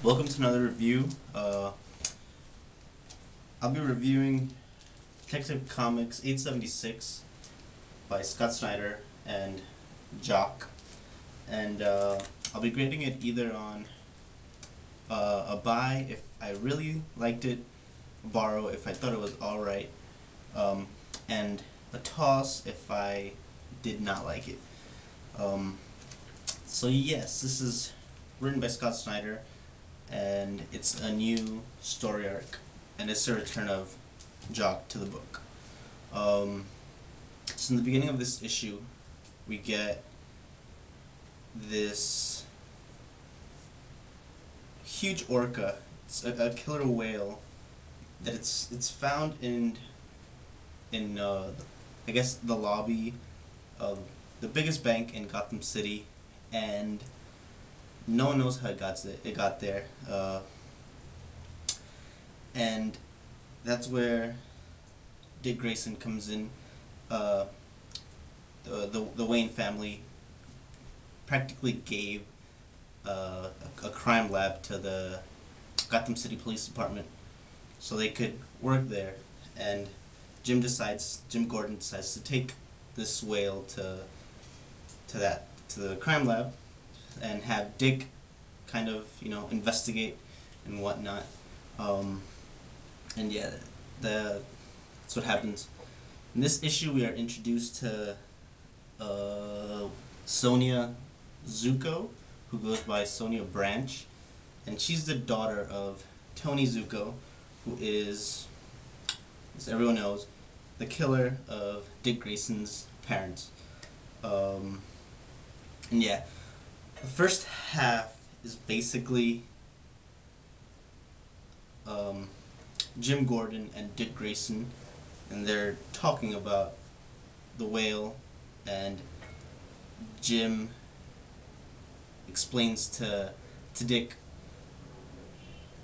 Welcome to another review. I'll be reviewing Detective Comics 876 by Scott Snyder and Jock, and I'll be grading it either on a buy if I really liked it, a borrow if I thought it was alright, um, and a toss if I did not like it. So yes, this is written by Scott Snyder, and it's a new story arc, and it's the return of Jock to the book. So in the beginning of this issue, we get this huge orca. It's a killer whale that it's found in I guess the lobby of the biggest bank in Gotham City, and no one knows how it got there, and that's where Dick Grayson comes in. Uh, the Wayne family practically gave a crime lab to the Gotham City Police Department so they could work there, and Jim Gordon decides to take this whale to the crime lab and have Dick kind of investigate and whatnot. And yeah, that's what happens. In this issue, we are introduced to Sonia Zuko, who goes by Sonia Branch, and she's the daughter of Tony Zuko, who is, as everyone knows, the killer of Dick Grayson's parents. And yeah, the first half is basically Jim Gordon and Dick Grayson, and they're talking about the whale, and Jim explains to Dick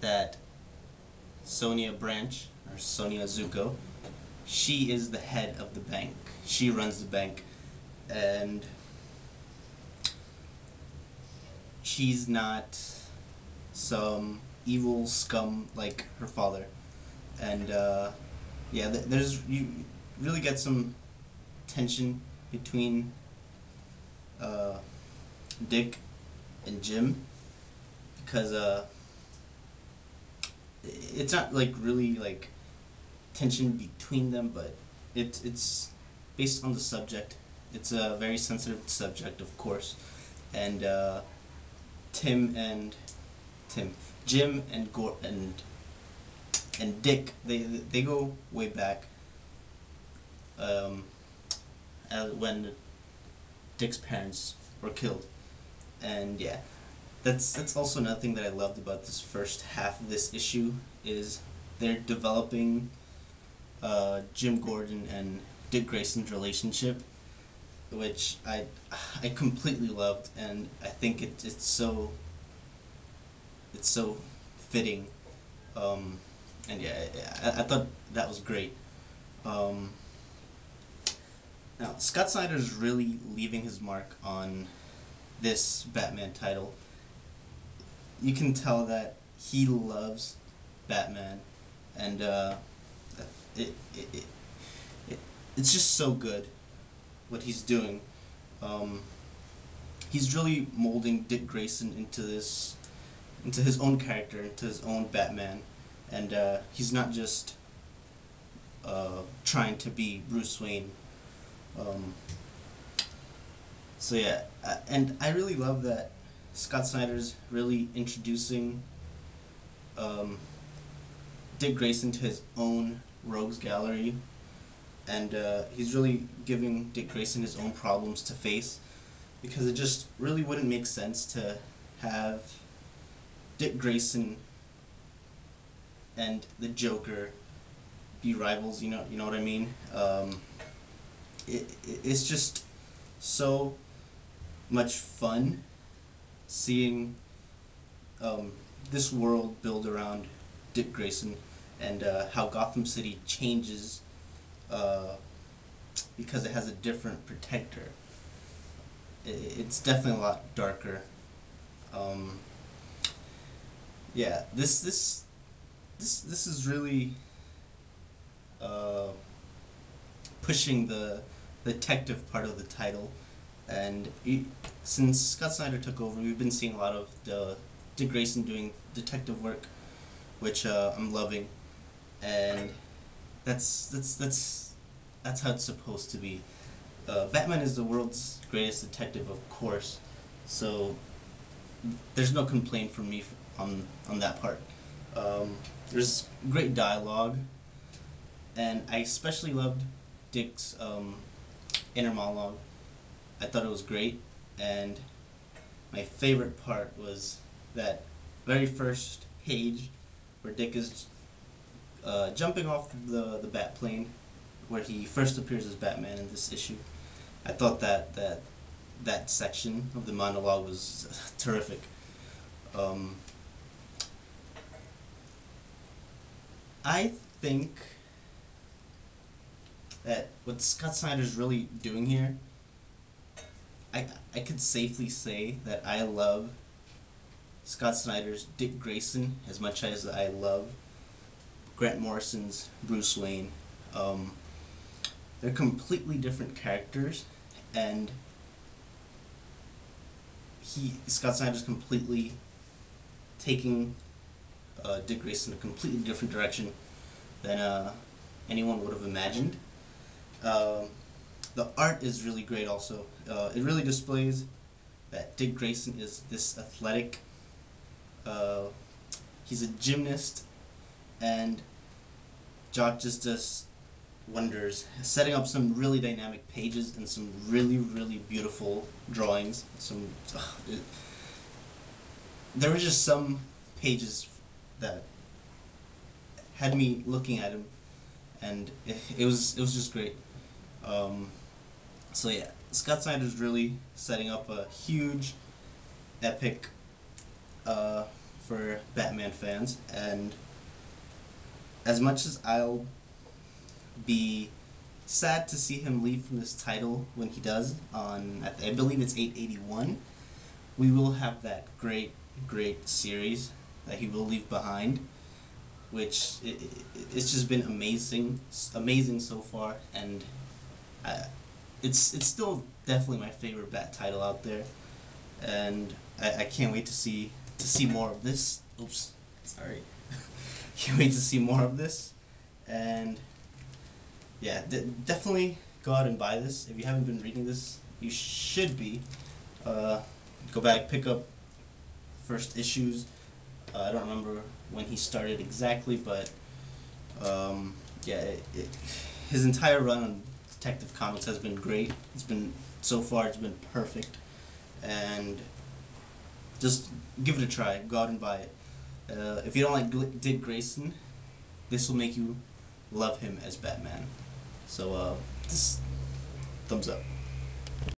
that Sonia Branch, or Sonia Zuko, she is the head of the bank. She runs the bank, and she's not some evil scum like her father. And yeah, you really get some tension between Dick and Jim, because it's not like really like tension between them, but it's based on the subject. It's a very sensitive subject, of course, and Tim and Tim, Jim and and Dick, they go way back. Um, when Dick's parents were killed, and yeah, that's also another thing that I loved about this first half of this issue is they're developing Jim Gordon and Dick Grayson's relationship, which I completely loved, and I think it's so fitting, and yeah, I thought that was great. Um, Now, Scott Snyder is really leaving his mark on this Batman title. You can tell that he loves Batman, and it, it, it, it it's just so good what he's doing. Um, he's really molding Dick Grayson into his own character, into his own Batman, and he's not just trying to be Bruce Wayne. Um, so yeah, and I really love that Scott Snyder's really introducing um, Dick Grayson to his own rogues gallery, and he's really giving Dick Grayson his own problems to face, because it just really wouldn't make sense to have Dick Grayson and the Joker be rivals. You know what I mean? It's just so much fun seeing um, this world build around Dick Grayson, and how Gotham City changes uh, because it has a different protector. It's definitely a lot darker. Um, Yeah, this is really uh, pushing the detective part of the title, and since Scott Snyder took over, we've been seeing a lot of Dick Grayson doing detective work, which I'm loving, and that's how it's supposed to be. Batman is the world's greatest detective, of course, so there's no complaint from me on that part. There's great dialogue, and I especially loved Dick's inner monologue. I thought it was great, and my favorite part was that very first page where Dick is jumping off the bat plane, where he first appears as Batman in this issue. I thought that section of the monologue was terrific. Um, I think that what Scott Snyder's really doing here, I I could safely say that I love Scott Snyder's Dick Grayson as much as I love Grant Morrison's Bruce Wayne. Um, they're completely different characters, and Scott Snyder's completely taking Dick Grayson in a completely different direction than anyone would have imagined. Um, the art is really great. Also, it really displays that Dick Grayson is this athletic. Uh, he's a gymnast, and Jock just does wonders, setting up some really dynamic pages and some really beautiful drawings. There were just some pages that had me looking at him, and it was just great. Um, so yeah, Scott Snyder's really setting up a huge, epic uh, for Batman fans, and as much as I'll be sad to see him leave from this title when he does on, I believe it's 881, we will have that great series that he will leave behind, which it's just been amazing so far, and I, it's still definitely my favorite Bat title out there, and I can't wait to see more of this. Oops, sorry. Can't wait to see more of this, and yeah, definitely go out and buy this. If you haven't been reading this, you should be. Uh, Go back, pick up first issues. I don't remember when he started exactly, but yeah, his entire run on Detective Comics has been great. It's been so far, it's been perfect, and just give it a try. Go out and buy it. If you don't like Dick Grayson, this will make you love him as Batman. So, just thumbs up.